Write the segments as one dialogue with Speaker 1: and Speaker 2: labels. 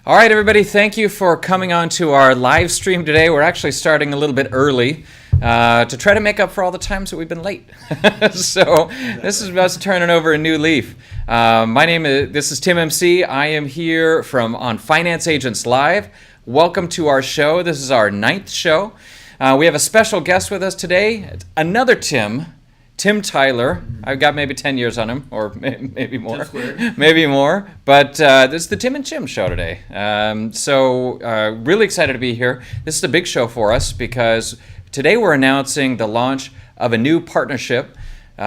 Speaker 1: All right, everybody, thank you for coming on to our live stream today. We're actually starting a little bit early to try to make up for all the times that we've been late. So this is us turning over a new leaf. This is Tim MC. I am here on Finance Agents Live. Welcome to our show. This is our 9th show. We have a special guest with us today, another Tim Tyler. I've got maybe 10 years on him, or maybe more. Maybe more. But this is the Tim and Jim show today. Really excited to be here. This is a big show for us because today we're announcing the launch of a new partnership. You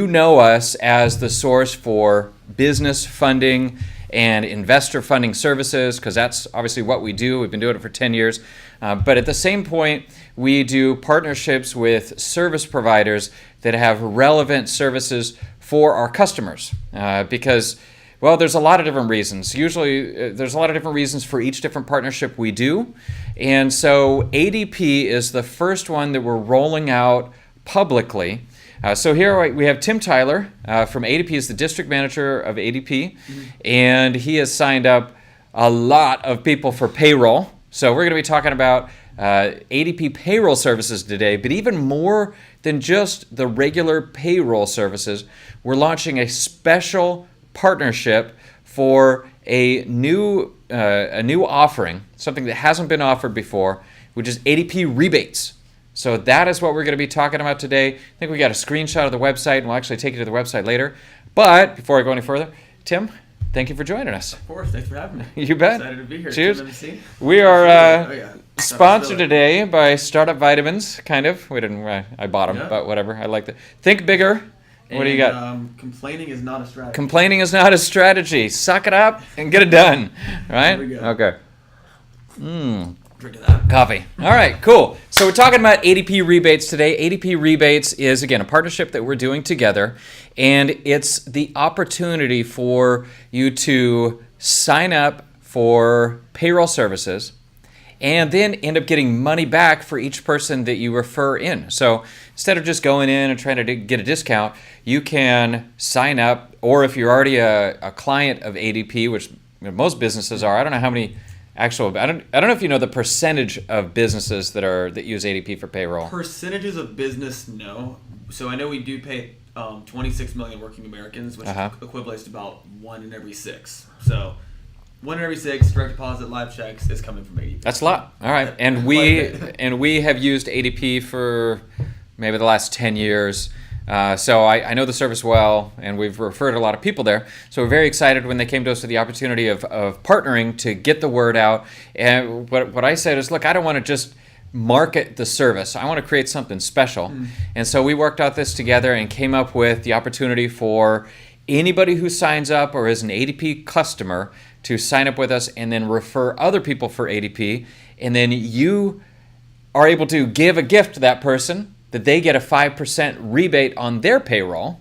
Speaker 1: know us as the source for business funding and investor funding services, because that's obviously what we do. We've been doing it for 10 years. But at the same point, we do partnerships with service providers that have relevant services for our customers. Because, well, there's a lot of different reasons. Usually, there's a lot of different reasons for each different partnership we do. And so ADP is the first one that we're rolling out publicly. So here we have Tim Tyler from ADP. Is the district manager of ADP, and he has signed up a lot of people for payroll. So we're going to be talking about ADP payroll services today, but even more than just the regular payroll services, we're launching a special partnership for a new offering, something that hasn't been offered before, which is ADP Rebates. So that is what we're going to be talking about today. I think we got a screenshot of the website, and we'll actually take you to the website later. But before I go any further, Tim, thank you for joining us.
Speaker 2: Of course, thanks for having me.
Speaker 1: You bet.
Speaker 2: Excited to be here.
Speaker 1: Cheers.
Speaker 2: Tim MC.
Speaker 1: We are sponsored today by Startup Vitamins, kind of. We didn't. I bought them, but whatever. I like that. Think bigger. What do you got?
Speaker 2: Complaining is not a strategy.
Speaker 1: Complaining is not a strategy. Suck it up and get it done. Right?
Speaker 2: There we go.
Speaker 1: Okay.
Speaker 2: Drink of that.
Speaker 1: Coffee. All right, cool. So we're talking about ADP Rebates today. ADP Rebates is, again, a partnership that we're doing together, and it's the opportunity for you to sign up for payroll services and then end up getting money back for each person that you refer in. So instead of just going in and trying to get a discount, you can sign up, or if you're already a client of ADP, which most businesses are, I don't know how many I don't know if you know the percentage of businesses that use ADP for payroll.
Speaker 2: Percentages of business, no. So I know we do pay 26 million working Americans, which equates to about 1 in every 6. So 1 in every 6 direct deposit live checks is coming from ADP.
Speaker 1: That's a lot. All right, and we have used ADP for maybe the last 10 years. So I know the service well, and we've referred a lot of people there. So we're very excited when they came to us with the opportunity of partnering to get the word out. And what I said is, look, I don't want to just market the service. I want to create something special. And so we worked out this together and came up with the opportunity for anybody who signs up or is an ADP customer to sign up with us and then refer other people for ADP. And then you are able to give a gift to that person, that they get a 5% rebate on their payroll,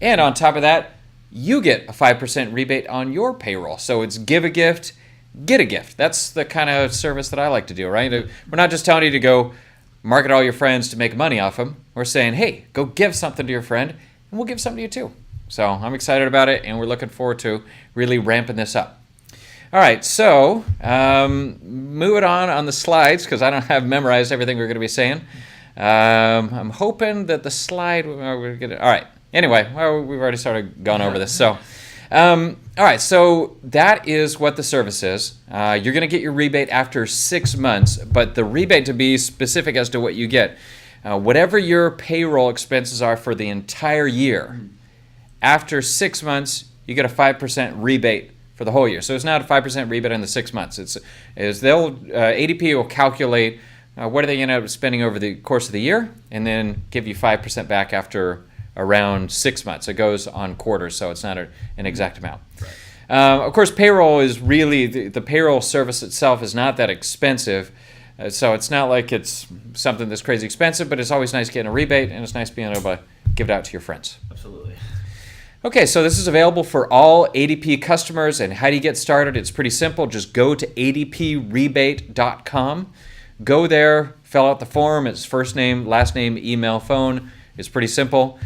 Speaker 1: and on top of that, you get a 5% rebate on your payroll. So it's give a gift, get a gift. That's the kind of service that I like to do, right? We're not just telling you to go market all your friends to make money off them. We're saying, hey, go give something to your friend, and we'll give something to you too. So I'm excited about it, and we're looking forward to really ramping this up. All right, so moving on the slides, because I don't have memorized everything we're going to be saying. I'm hoping that the slide, we're gonna, all right. Anyway, we've already gone over this. So, all right. So that is what the service is. You're going to get your rebate after 6 months, but the rebate, to be specific as to what you get, whatever your payroll expenses are for the entire year, after 6 months, you get a 5% rebate for the whole year. So it's not a 5% rebate in the 6 months. ADP will calculate what do they end up spending over the course of the year, and then give you 5% back after around 6 months. It goes on quarters, so it's not an exact amount. Right. Of course, payroll is really, the payroll service itself is not that expensive, so it's not like it's something that's crazy expensive, but it's always nice getting a rebate, and it's nice being able to give it out to your friends.
Speaker 2: Absolutely.
Speaker 1: Okay, so this is available for all ADP customers, and how do you get started? It's pretty simple. Just go to adprebate.com. Go there, fill out the form. It's first name, last name, email, phone. It's pretty simple.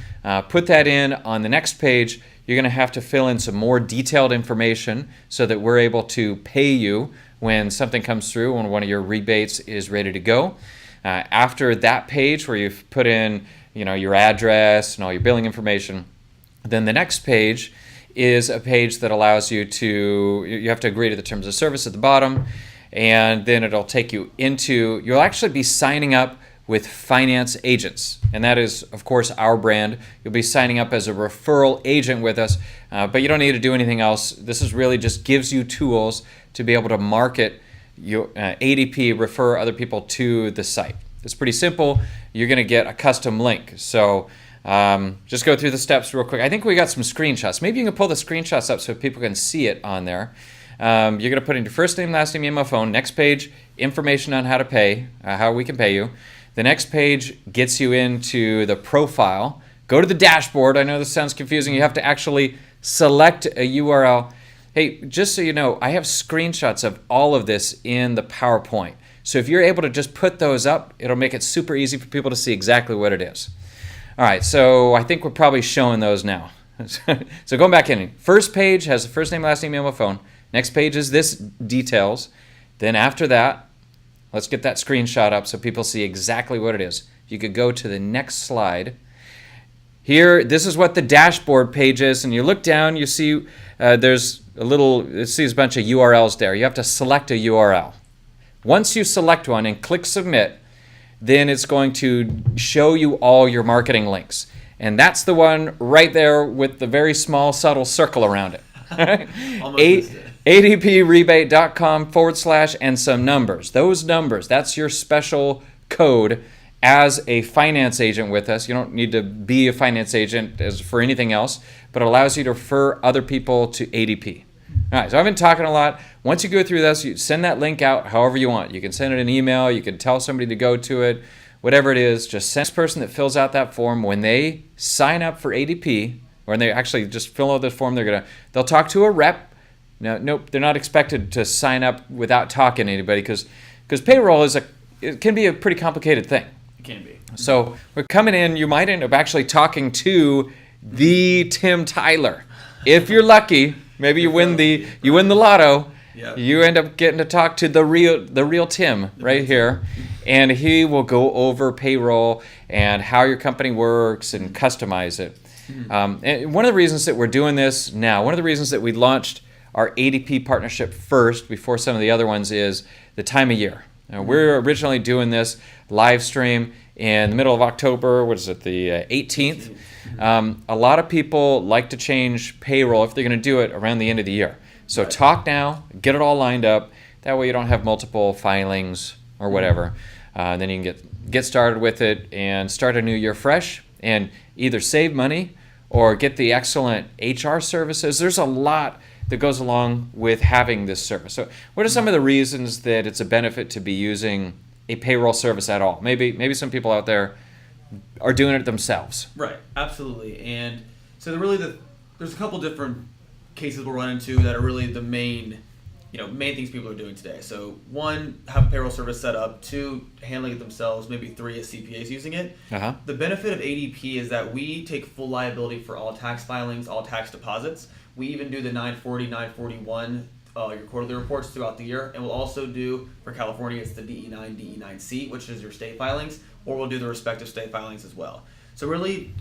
Speaker 1: Put that in. On the next page, you're going to have to fill in some more detailed information so that we're able to pay you when something comes through, when one of your rebates is ready to go. After that page where you've put in your address and all your billing information, then the next page is a page that allows you have to agree to the terms of service at the bottom, and then it'll take you into, you'll actually be signing up with Finance Agents, and that is, of course, our brand. You'll be signing up as a referral agent with us, but you don't need to do anything else. This is really just gives you tools to be able to market your ADP, refer other people to the site. It's pretty simple. You're going to get a custom link. So just go through the steps real quick. I think we got some screenshots. Maybe you can pull the screenshots up so people can see it on there. You're going to put in your first name, last name, email, phone. Next page, information on how to pay, how we can pay you. The next page gets you into the profile. Go to the dashboard. I know this sounds confusing. You have to actually select a URL. Hey, just so you know, I have screenshots of all of this in the PowerPoint. So if you're able to just put those up, it'll make it super easy for people to see exactly what it is. All right, so I think we're probably showing those now. So going back in, first page has the first name, last name, email, phone. Next page is this details. Then after that, let's get that screenshot up so people see exactly what it is. You could go to the next slide. Here, this is what the dashboard page is, and you look down, you see there's it sees a bunch of URLs there. You have to select a URL. Once you select one and click submit, then it's going to show you all your marketing links. And that's the one right there with the very small, subtle circle around it. ADPRebate.com/ and some numbers. Those numbers, that's your special code as a finance agent with us. You don't need to be a finance agent as for anything else, but it allows you to refer other people to ADP. All right, so I've been talking a lot. Once you go through this, you send that link out however you want. You can send it an email, you can tell somebody to go to it, whatever it is. Just send this person that fills out that form when they sign up for ADP, or when they actually just fill out this form, they'll talk to a rep. Nope, they're not expected to sign up without talking to anybody because payroll it can be a pretty complicated thing.
Speaker 2: It can be.
Speaker 1: So we're coming in, you might end up actually talking to the Tim Tyler. If you're lucky, maybe you win the lotto. Yep. You end up getting to talk to the real Tim right here, and he will go over payroll and how your company works and customize it. And one of the reasons that we're doing this now, one of the reasons that we launched our ADP partnership first before some of the other ones is the time of year. Now, we're originally doing this live stream in the middle of October, what is it, the 18th? A lot of people like to change payroll if they're going to do it around the end of the year. So talk now, get it all lined up. That way you don't have multiple filings or whatever. Then you can get started with it and start a new year fresh and either save money or get the excellent HR services. There's a lot that goes along with having this service. So what are some of the reasons that it's a benefit to be using a payroll service at all? Maybe some people out there are doing it themselves.
Speaker 2: Right, absolutely. And so there's a couple different cases we'll run into that are really the main things people are doing today. So one, have a payroll service set up. Two, handling it themselves. Maybe three, as CPAs using it. The benefit of ADP is that we take full liability for all tax filings, all tax deposits. We even do the 940, 941, your quarterly reports throughout the year. And we'll also do, for California, it's the DE9, DE9C, which is your state filings, or we'll do the respective state filings as well. So really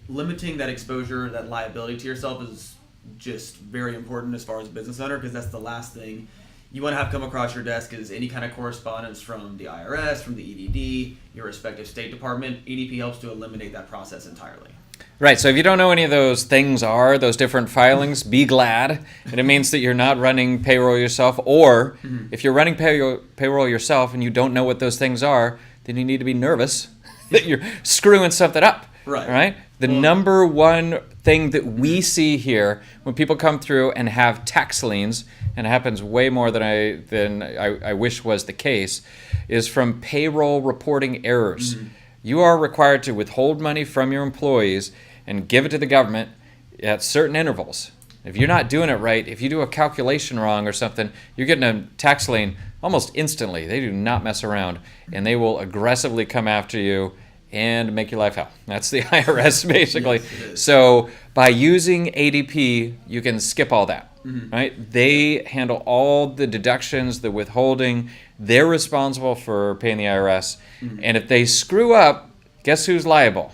Speaker 2: limiting that exposure, that liability to yourself is just very important as far as a business owner, because that's the last thing you want to have come across your desk is any kind of correspondence from the IRS, from the EDD, your respective state department. ADP helps to eliminate that process entirely.
Speaker 1: Right, so if you don't know any of those things are, those different filings, be glad. And it means that you're not running payroll yourself, or if you're running payroll yourself and you don't know what those things are, then you need to be nervous that you're screwing something up. Right? The number one thing that we see here when people come through and have tax liens, and it happens way more than I wish was the case, is from payroll reporting errors. You are required to withhold money from your employees and give it to the government at certain intervals. If you're not doing it right, if you do a calculation wrong or something, you're getting a tax lien almost instantly. They do not mess around, and they will aggressively come after you and make your life hell. That's the IRS basically.
Speaker 2: Yes, it is.
Speaker 1: So by using ADP, you can skip all that, right? They handle all the deductions, the withholding. They're responsible for paying the IRS. And if they screw up, guess who's liable?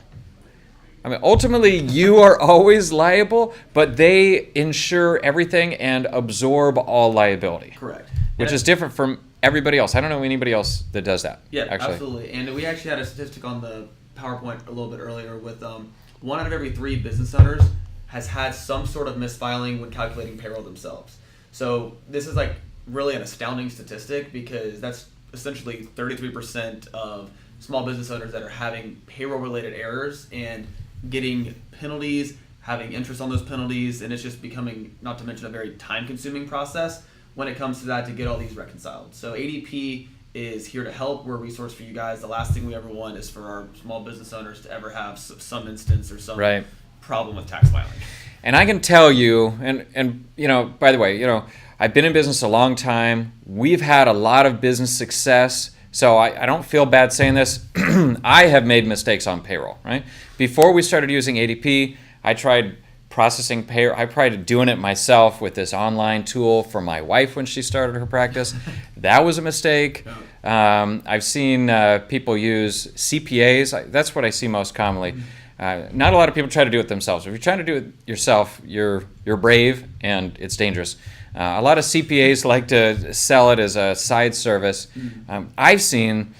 Speaker 1: I mean, ultimately, you are always liable, but they insure everything and absorb all liability.
Speaker 2: Correct.
Speaker 1: Which is different from everybody else. I don't know anybody else that does that.
Speaker 2: Yeah,
Speaker 1: actually.
Speaker 2: absolutely. And we actually had a statistic on the PowerPoint a little bit earlier with 1 out of every 3 business owners has had some sort of misfiling when calculating payroll themselves. So this is like really an astounding statistic because that's essentially 33% of small business owners that are having payroll-related errors and getting penalties, having interest on those penalties, and it's just becoming, not to mention, a very time-consuming process when it comes to that to get all these reconciled. So ADP is here to help. We're a resource for you guys. The last thing we ever want is for our small business owners to ever have some instance or some problem with tax filing.
Speaker 1: And I can tell you, and by the way, I've been in business a long time. We've had a lot of business success. So I don't feel bad saying this. I have made mistakes on payroll, right? Before we started using ADP, I tried processing payroll. I tried doing it myself with this online tool for my wife when she started her practice. That was a mistake. I've seen people use CPAs. That's what I see most commonly. Not a lot of people try to do it themselves. If you're trying to do it yourself, you're brave and it's dangerous. A lot of CPAs like to sell it as a side service. I've seen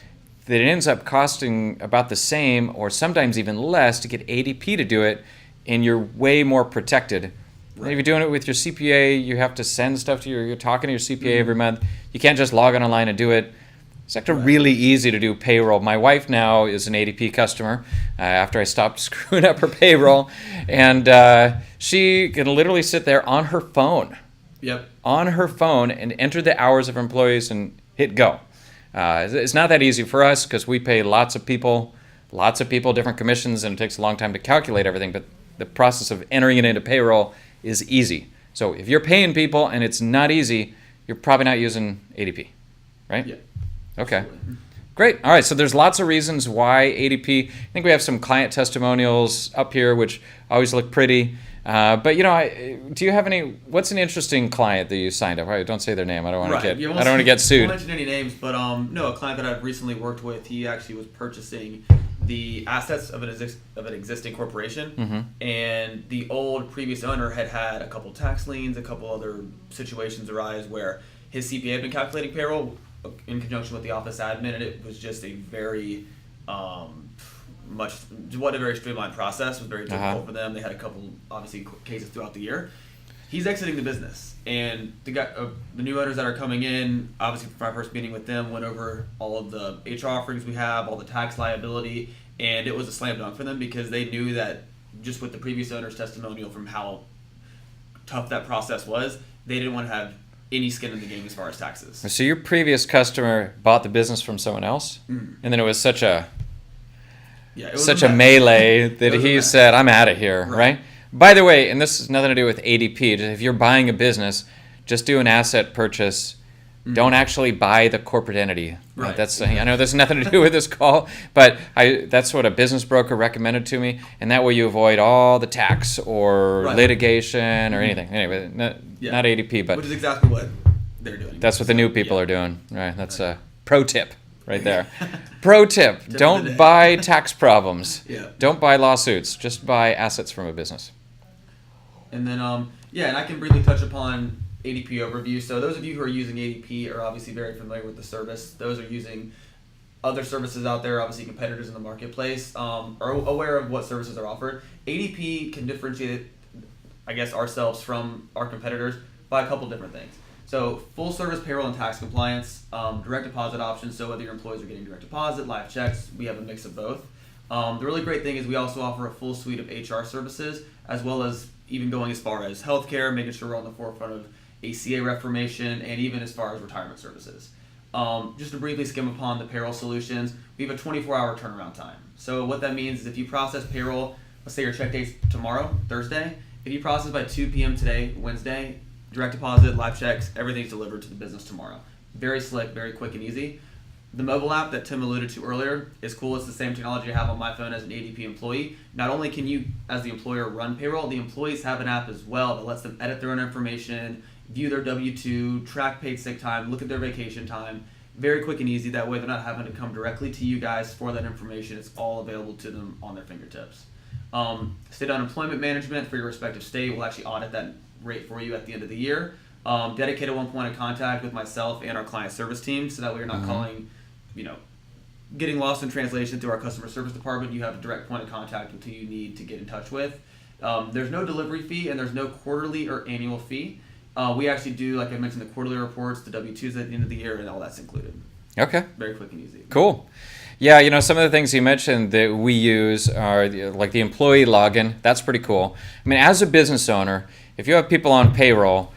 Speaker 1: that it ends up costing about the same or sometimes even less to get ADP to do it, and you're way more protected. Right. If you're doing it with your CPA, you have to send stuff to you're talking to your CPA every month. You can't just log on online and do it. It's actually really easy to do payroll. My wife now is an ADP customer after I stopped screwing up her payroll, and she can literally sit there on her phone. On her phone and enter the hours of employees and hit go. It's not that easy for us because we pay lots of people, different commissions, and it takes a long time to calculate everything. But the process of entering it into payroll is easy. So if you're paying people and it's not easy, you're probably not using ADP, right?
Speaker 2: Yeah.
Speaker 1: Okay. Great. All right. So there's lots of reasons why ADP. I think we have some client testimonials up here, which always look pretty. But do you have any? What's an interesting client that you signed up? Don't say their name. I don't want to get sued.
Speaker 2: I won't mention any names, but no, a client that I've recently worked with. He actually was purchasing the assets of an existing corporation, and the old previous owner had a couple tax liens, a couple other situations arise where his CPA had been calculating payroll in conjunction with the office admin, and it was just a very a very streamlined process. It was very difficult for them. They had a couple, obviously, cases throughout the year. He's exiting the business, and the new owners that are coming in, obviously, from my first meeting with them, went over all of the HR offerings we have, all the tax liability, and it was a slam dunk for them because they knew that just with the previous owner's testimonial from how tough that process was, they didn't want to have any skin in the game as far as taxes.
Speaker 1: So your previous customer bought the business from someone else, and then it was such a melee that he said, "I'm out of here." Right? By the way, and this has nothing to do with ADP. If you're buying a business, just do an asset purchase. Don't actually buy the corporate entity.
Speaker 2: Right.
Speaker 1: I know there's nothing to do with this call, but that's what a business broker recommended to me, and that way you avoid all the tax or litigation or anything. Anyway, not ADP, but
Speaker 2: which is exactly what they're doing.
Speaker 1: That's what the new people are doing. Right. That's a pro tip right there. Pro tip: don't buy tax problems. Don't buy lawsuits. Just buy assets from a business.
Speaker 2: And then and I can briefly touch upon ADP overview. So those of you who are using ADP are obviously very familiar with the service. Those are using other services out there, obviously competitors in the marketplace, are aware of what services are offered. ADP can differentiate, I guess, ourselves from our competitors by a couple different things. So full service payroll and tax compliance, direct deposit options. So whether your employees are getting direct deposit, live checks, we have a mix of both. The really great thing is we also offer a full suite of HR services, as well as even going as far as healthcare, making sure we're on the forefront of ACA reformation, and even as far as retirement services. Just to briefly skim upon the payroll solutions, we have a 24-hour turnaround time. So what that means is if you process payroll, let's say your check date's tomorrow, Thursday, if you process by 2 p.m. today, Wednesday, direct deposit, live checks, everything's delivered to the business tomorrow. Very slick, very quick and easy. The mobile app that Tim alluded to earlier is cool. It's the same technology I have on my phone as an ADP employee. Not only can you, as the employer, run payroll, the employees have an app as well that lets them edit their own information, view their W-2, track paid sick time, look at their vacation time. Very quick and easy. That way they're not having to come directly to you guys for that information. It's all available to them on their fingertips. State unemployment management for your respective state will actually audit that rate for you at the end of the year. Dedicated one point of contact with myself and our client service team, so that way you're not calling, getting lost in translation through our customer service department. You have a direct point of contact with who you need to get in touch with. There's no delivery fee and there's no quarterly or annual fee. We actually do, like I mentioned, the quarterly reports, the W-2s at the end of the year, and all that's included.
Speaker 1: Okay.
Speaker 2: Very quick and easy.
Speaker 1: Cool. Yeah, some of the things you mentioned that we use are like the employee login. That's pretty cool. I mean, as a business owner, if you have people on payroll,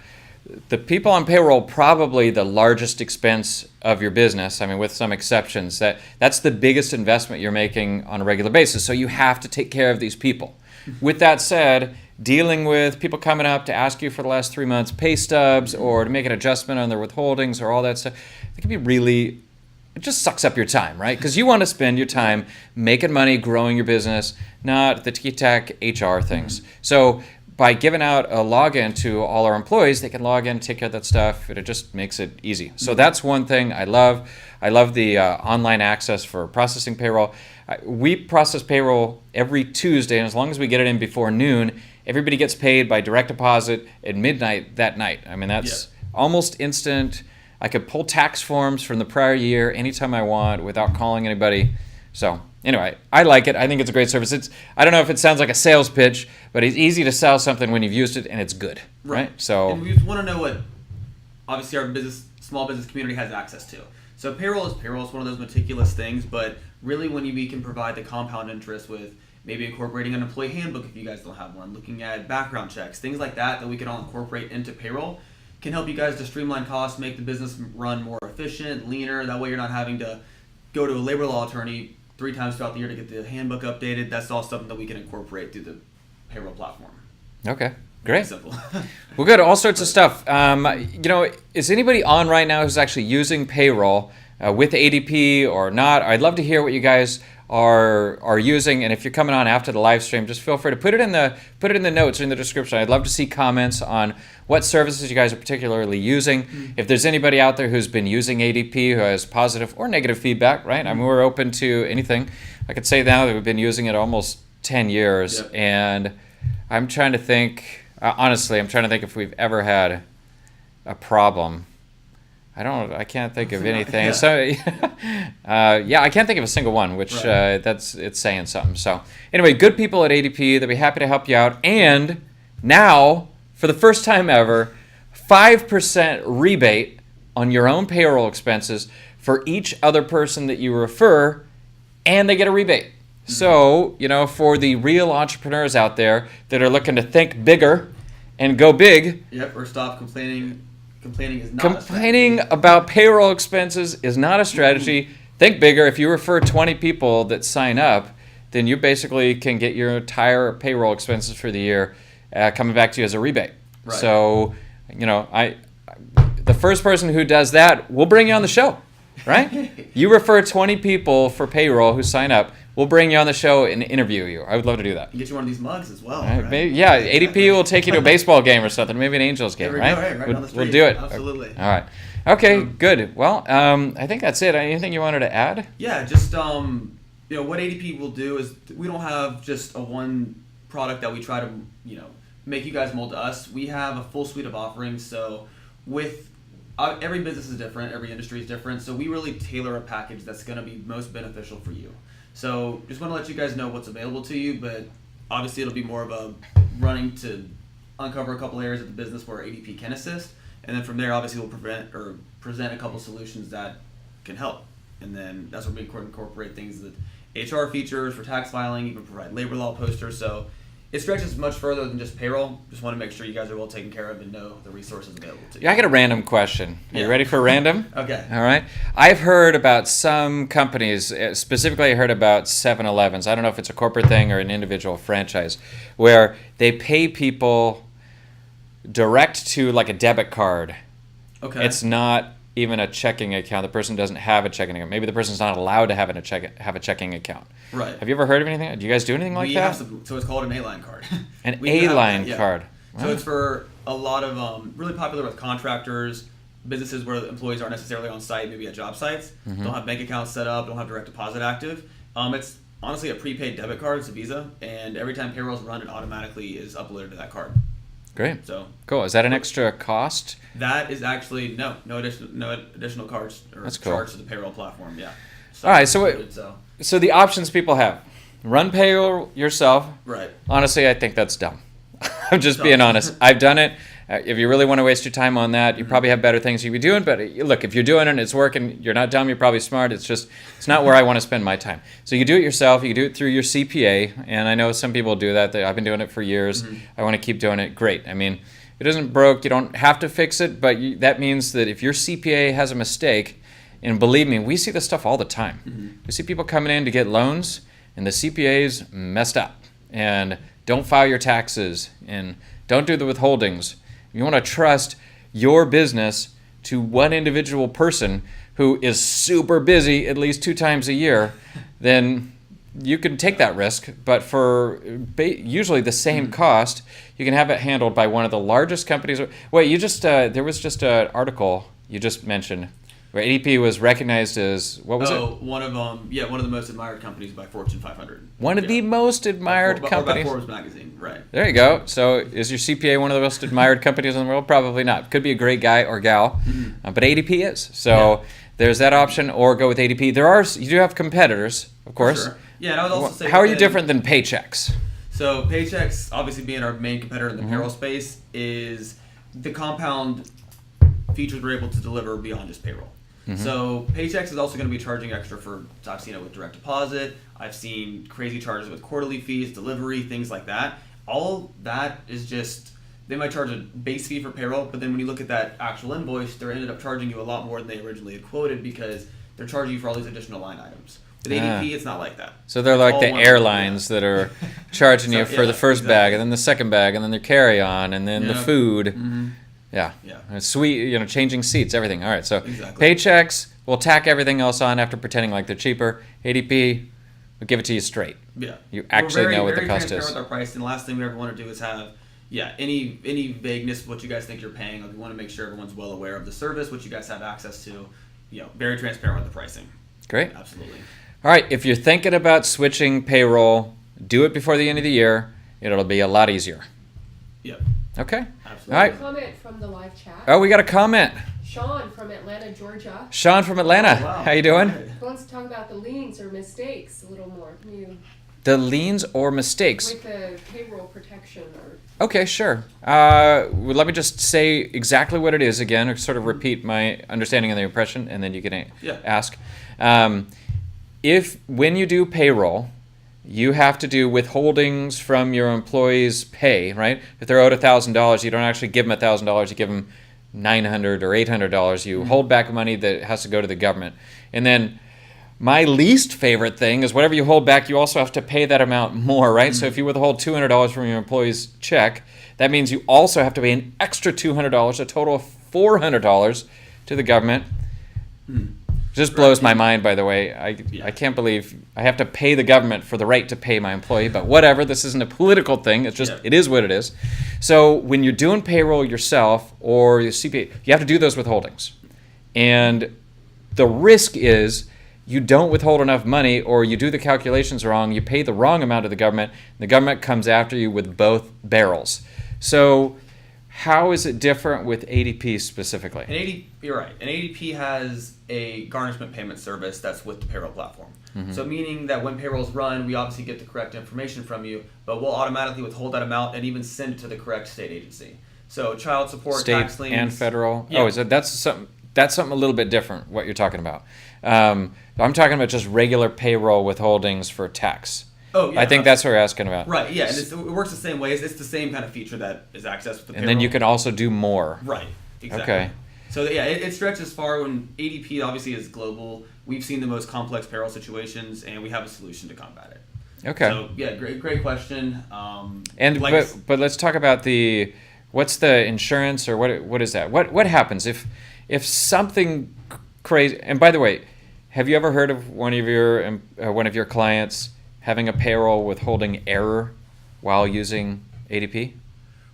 Speaker 1: the people on payroll probably the largest expense of your business. I mean, with some exceptions, that's the biggest investment you're making on a regular basis. So you have to take care of these people. With that said, dealing with people coming up to ask you for the last 3 months pay stubs or to make an adjustment on their withholdings or all that stuff, it can be really, it just sucks up your time, right? Because you want to spend your time making money, growing your business, not the ticky-tack HR things. So by giving out a login to all our employees, they can log in, take care of that stuff, and it just makes it easy. So that's one thing I love. I love the online access for processing payroll. We process payroll every Tuesday, and as long as we get it in before noon, everybody gets paid by direct deposit at midnight that night. I mean, that's almost instant. I could pull tax forms from the prior year anytime I want without calling anybody. So anyway, I like it. I think it's a great service. I don't know if it sounds like a sales pitch, but it's easy to sell something when you've used it and it's good, right? So,
Speaker 2: and we just want to know what, obviously, our small business community has access to. So payroll is one of those meticulous things, but really when we can provide the compound interest with maybe incorporating an employee handbook if you guys don't have one, looking at background checks, things like that we can all incorporate into payroll, can help you guys to streamline costs, make the business run more efficient, leaner. That way you're not having to go to a labor law attorney 3 times throughout the year to get the handbook updated. That's all something that we can incorporate through the payroll platform.
Speaker 1: Okay, great.
Speaker 2: Simple.
Speaker 1: Well, good. All sorts of stuff. Is anybody on right now who's actually using payroll with ADP or not? I'd love to hear what you guys are using, and if you're coming on after the live stream, just feel free to put it in the notes or in the description. I'd love to see comments on what services you guys are particularly using. If there's anybody out there who's been using ADP who has positive or negative feedback, right? I mean, we're open to anything. I could say now that we've been using it almost 10 years, and I'm trying to think, honestly, if we've ever had a problem. I can't think of anything.
Speaker 2: Yeah.
Speaker 1: So, I can't think of a single one, which it's saying something. So, anyway, good people at ADP. They'll be happy to help you out. And now, for the first time ever, 5% rebate on your own payroll expenses for each other person that you refer, and they get a rebate. Mm-hmm. So, for the real entrepreneurs out there that are looking to think bigger and go big.
Speaker 2: Yep, or stop complaining.
Speaker 1: Complaining about payroll expenses is not a strategy. Think bigger. If you refer 20 people that sign up, then you basically can get your entire payroll expenses for the year coming back to you as a rebate. Right. So, the first person who does that, we'll bring you on the show, right? You refer 20 people for payroll who sign up, we'll bring you on the show and interview you. I would love to do that.
Speaker 2: Get you one of these mugs as well.
Speaker 1: Right? Maybe, ADP will take you to a baseball game or something, maybe an Angels game, right?
Speaker 2: Right on the street.
Speaker 1: We'll do it.
Speaker 2: Absolutely.
Speaker 1: All right. Okay, good. Well, I think that's it. Anything you wanted to add?
Speaker 2: Yeah, just what ADP will do is we don't have just a one product that we try to make you guys mold to us. We have a full suite of offerings. So with every business is different, every industry is different. So we really tailor a package that's going to be most beneficial for you. So just want to let you guys know what's available to you, but obviously it'll be more of a running to uncover a couple areas of the business where ADP can assist, and then from there obviously we'll present a couple solutions that can help, and then that's where we incorporate things that HR features for tax filing, even provide labor law posters. So it stretches much further than just payroll. Just want to make sure you guys are well taken care of and know the resources available to you.
Speaker 1: Yeah, I got a random question. Are you ready for random?
Speaker 2: Okay.
Speaker 1: All right. I've heard about some companies, specifically I heard about 7-Elevens. I don't know if it's a corporate thing or an individual franchise, where they pay people direct to like a debit card.
Speaker 2: Okay.
Speaker 1: It's not even a checking account. The person doesn't have a checking account. Maybe the person's not allowed to have a checking account.
Speaker 2: Right.
Speaker 1: Have you ever heard of anything? Do you guys do anything like that?
Speaker 2: So it's called an A-line card.
Speaker 1: An A-line card.
Speaker 2: So it's for a lot of really popular with contractors, businesses where the employees aren't necessarily on site, maybe at job sites, don't have bank accounts set up, don't have direct deposit active. It's honestly a prepaid debit card. It's a Visa, and every time payroll's run, it automatically is uploaded to that card.
Speaker 1: Great.
Speaker 2: So
Speaker 1: cool. Is that an extra cost?
Speaker 2: that is actually no additional cards or
Speaker 1: That's cool.
Speaker 2: charge to the payroll platform. Yeah.
Speaker 1: All right. So the options people have: run payroll yourself.
Speaker 2: Right.
Speaker 1: Honestly, I think that's dumb. I'm just being honest. I've done it. If you really want to waste your time on that, you probably have better things you could be doing. But look, if you're doing it and it's working, you're not dumb, you're probably smart. It's not where I want to spend my time. So you do it yourself. You can do it through your CPA. And I know some people do that. I've been doing it for years. I want to keep doing it. Great. I mean, it isn't broke. You don't have to fix it. But that means that if your CPA has a mistake, and believe me, we see this stuff all the time. We see people coming in to get loans, and the CPA's messed up. And don't file your taxes. And don't do the withholdings. You want to trust your business to one individual person who is super busy at least 2 times a year, then you can take that risk. But for usually the same cost, you can have it handled by one of the largest companies. Wait, there was just an article you just mentioned where ADP was recognized as, what was it?
Speaker 2: One of the most admired companies by Fortune 500.
Speaker 1: One of the most admired companies.
Speaker 2: By Forbes magazine, right.
Speaker 1: There you go. So is your CPA one of the most admired companies in the world? Probably not. Could be a great guy or gal, but ADP is. So there's that option, or go with ADP. You do have competitors, of course.
Speaker 2: Sure. Yeah, and I would also say...
Speaker 1: How are you different than Paychex?
Speaker 2: So Paychex, obviously being our main competitor in the payroll space, is the compound features we're able to deliver beyond just payroll. So Paychex is also going to be charging extra for, I've seen it with direct deposit, I've seen crazy charges with quarterly fees, delivery, things like that. All that is just, they might charge a base fee for payroll, but then when you look at that actual invoice, they're ended up charging you a lot more than they originally had quoted because they're charging you for all these additional line items. With ADP, it's not like that.
Speaker 1: So they're like the airlines that are charging you for the first bag, and then the second bag, and then the carry-on, and then the food. Yeah. And sweet, changing seats, everything. All right, so Paychex will tack everything else on after pretending like they're cheaper. ADP will give it to you straight.
Speaker 2: Yeah.
Speaker 1: You actually know what the cost is.
Speaker 2: We're very transparent with our price, and the last thing we ever want to do is have, any vagueness of what you guys think you're paying. Like, we want to make sure everyone's well aware of the service, what you guys have access to. Very transparent with the pricing. Great. Absolutely.
Speaker 1: All right, if you're thinking about switching payroll, do it before the end of the year. It'll be a lot easier.
Speaker 2: Yep.
Speaker 1: Okay.
Speaker 2: Absolutely.
Speaker 1: All right.
Speaker 3: Comment from the live chat.
Speaker 1: Oh, we got a comment.
Speaker 3: Sean from Atlanta, Georgia.
Speaker 1: Sean from Atlanta.
Speaker 2: Oh, wow.
Speaker 1: How you doing?
Speaker 3: He wants to talk about the liens or mistakes a little more. Can you,
Speaker 1: The liens or mistakes?
Speaker 3: with the payroll protection or...
Speaker 1: Okay, sure. Well, let me just say exactly what it is again, or sort of repeat my understanding of the impression, and then you can ask. When you do payroll, you have to do withholdings from your employees' pay, right? If they're owed $1,000, you don't actually give them $1,000. You give them $900 or $800. You hold back money that has to go to the government. And then my least favorite thing is whatever you hold back, you also have to pay that amount more, right? So if you withhold $200 from your employee's check, that means you also have to pay an extra $200, a total of $400 to the government. Just blows my mind, by the way. I can't believe I have to pay the government for the right to pay my employee, but whatever. This isn't a political thing. It's just, it is what it is. So when you're doing payroll yourself or your CPA, you have to do those withholdings. And the risk is you don't withhold enough money, or you do the calculations wrong, you pay the wrong amount to the government, and the government comes after you with both barrels. So how is it different with ADP specifically?
Speaker 2: You're right. And ADP has a garnishment payment service that's with the payroll platform. So meaning that when payrolls run, we obviously get the correct information from you, but we'll automatically withhold that amount and even send it to the correct state agency. So child support,
Speaker 1: state
Speaker 2: tax liens,
Speaker 1: and federal.
Speaker 2: Yeah.
Speaker 1: Oh, that's something a little bit different. What you're talking about? I'm talking about just regular payroll withholdings for tax.
Speaker 2: Oh, yeah.
Speaker 1: I think that's what we're asking about.
Speaker 2: Right, yeah, and it works the same way. It's the same kind of feature that is accessed with the payroll.
Speaker 1: And then you can also do more.
Speaker 2: Right, exactly.
Speaker 1: Okay.
Speaker 2: So yeah, it stretches far. When ADP obviously is global, we've seen the most complex payroll situations, and we have a solution to combat it.
Speaker 1: Okay.
Speaker 2: So yeah, great question.
Speaker 1: But let's talk about what's the insurance, or what is that? What happens if if something crazy, and by the way, have you ever heard of one of your clients having a payroll withholding error while using ADP?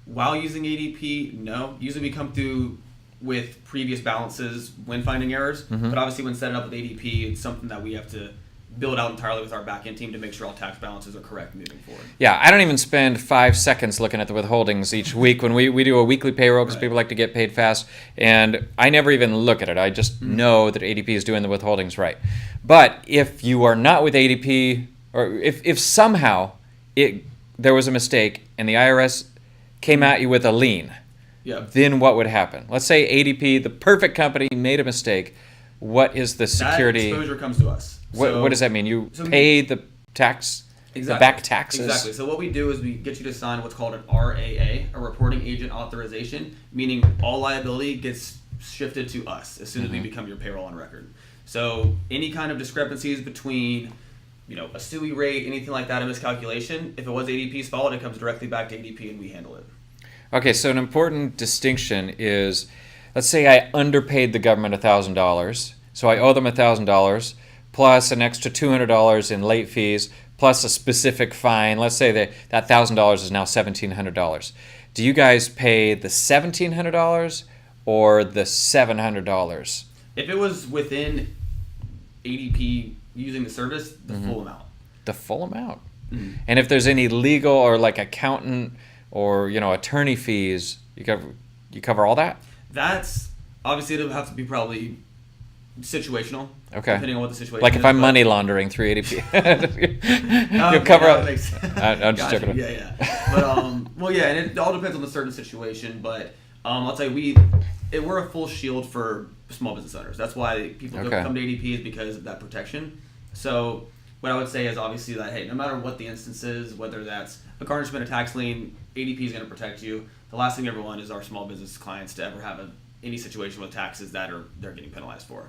Speaker 2: While using ADP, no. Usually we come through with previous balances when finding errors, but obviously when setting up with ADP, it's something that we have to build out entirely with our back-end team to make sure all tax balances are correct moving forward.
Speaker 1: Yeah, I don't even spend 5 seconds looking at the withholdings each week when we do a weekly payroll because people like to get paid fast, and I never even look at it. I just know that ADP is doing the withholdings right. But if you are not with ADP, or if somehow there was a mistake and the IRS came at you with a lien, then what would happen? Let's say ADP, the perfect company, made a mistake. What is the security?
Speaker 2: That exposure comes to us.
Speaker 1: What does that mean? You pay the tax, the back taxes?
Speaker 2: Exactly. So what we do is we get you to sign what's called an RAA, a reporting agent authorization, meaning all liability gets shifted to us as soon as we become your payroll on record. So any kind of discrepancies between, a SUI rate, anything like that, a miscalculation, if it was ADP's fault, it comes directly back to ADP and we handle it.
Speaker 1: Okay, so an important distinction is, let's say I underpaid the government $1,000, so I owe them $1,000 plus an extra $200 in late fees plus a specific fine. Let's say that $1,000 is now $1,700. Do you guys pay the $1,700 or the $700?
Speaker 2: If it was within ADP using the service, the full amount. The
Speaker 1: full amount. And if there's any legal or like accountant or attorney fees, you cover all that?
Speaker 2: That's obviously it'll have to be probably situational.
Speaker 1: Okay.
Speaker 2: Depending on what the situation
Speaker 1: like
Speaker 2: is.
Speaker 1: if I'm money laundering through ADP, you'll cover all. I'm just joking.
Speaker 2: Yeah. But and it all depends on the certain situation. But I'll tell you, we're a full shield for small business owners. That's why people come to ADP is because of that protection. So what I would say is obviously that, hey, no matter what the instance is, whether that's a garnishment, a tax lien, ADP is going to protect you. The last thing we ever want is our small business clients to ever have any situation with taxes that they're getting penalized for.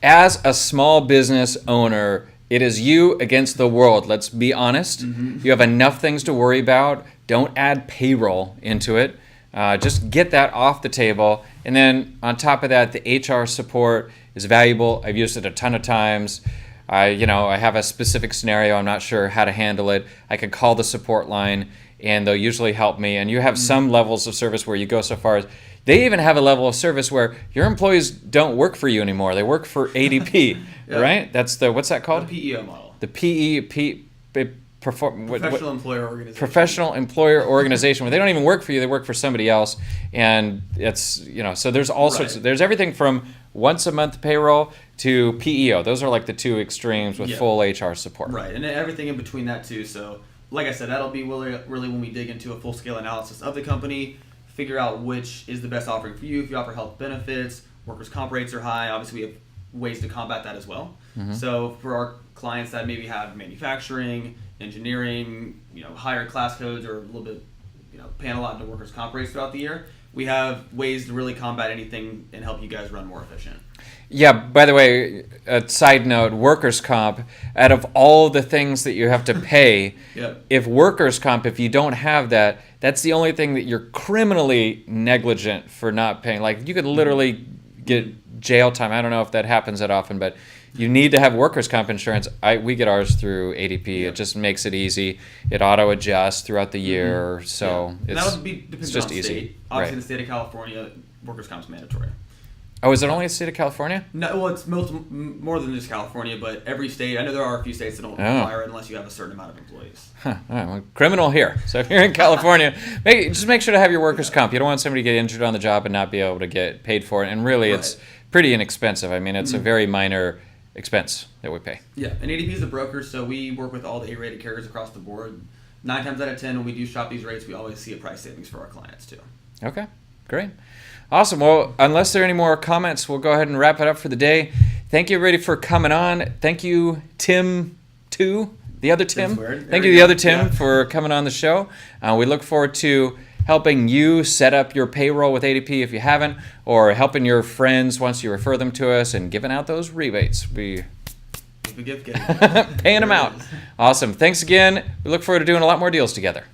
Speaker 1: As a small business owner, it is you against the world. Let's be honest. You have enough things to worry about. Don't add payroll into it. Just get that off the table. And then on top of that, the HR support is valuable. I've used it a ton of times. I have a specific scenario. I'm not sure how to handle it. I can call the support line, and they'll usually help me. And you have some levels of service where you go so far as they even have a level of service where your employees don't work for you anymore. They work for ADP, right? That's what's that called?
Speaker 2: The PEO model.
Speaker 1: The
Speaker 2: Professional Employer Organization.
Speaker 1: Professional Employer Organization, where they don't even work for you, they work for somebody else. And it's, so there's all sorts of, there's everything from once a month payroll to PEO. Those are like the two extremes with full HR support.
Speaker 2: Right, and then everything in between that too. So like I said, that'll be really when we dig into a full scale analysis of the company, figure out which is the best offering for you. If you offer health benefits, workers' comp rates are high, obviously we have ways to combat that as well. So for our clients that maybe have manufacturing, engineering, higher class codes or a little bit, paying a lot into workers' comp rates throughout the year, we have ways to really combat anything and help you guys run more efficient.
Speaker 1: Yeah, by the way, a side note, workers' comp, out of all the things that you have to pay, if workers' comp, if you don't have that, that's the only thing that you're criminally negligent for not paying. Like, you could literally get jail time. I don't know if that happens that often, but you need to have workers' comp insurance. We get ours through ADP. It just makes it easy. It auto-adjusts throughout the year, so
Speaker 2: that would be depending
Speaker 1: just
Speaker 2: on
Speaker 1: easy.
Speaker 2: State. Obviously, in the state of California, workers' comp is mandatory.
Speaker 1: Oh, is it only the state of California?
Speaker 2: No, well, it's more than just California, but every state. I know there are a few states that don't require it unless you have a certain amount of employees.
Speaker 1: All right, well, criminal here. So if you're in California, just make sure to have your workers' comp. You don't want somebody to get injured on the job and not be able to get paid for it. And really, it's pretty inexpensive. I mean, it's a very minor expense that we pay.
Speaker 2: Yeah, and ADP is a broker, so we work with all the A-rated carriers across the board. 9 times out of 10, when we do shop these rates, we always see a price savings for our clients too.
Speaker 1: Okay, great. Awesome. Well, unless there are any more comments, we'll go ahead and wrap it up for the day. Thank you, everybody, for coming on. Thank you, Tim, too. The other Tim. Thank you, the other Tim, for coming on the show. We look forward to helping you set up your payroll with ADP if you haven't, or helping your friends once you refer them to us and giving out those rebates. We
Speaker 2: gift
Speaker 1: paying them out. Awesome. Thanks again. We look forward to doing a lot more deals together.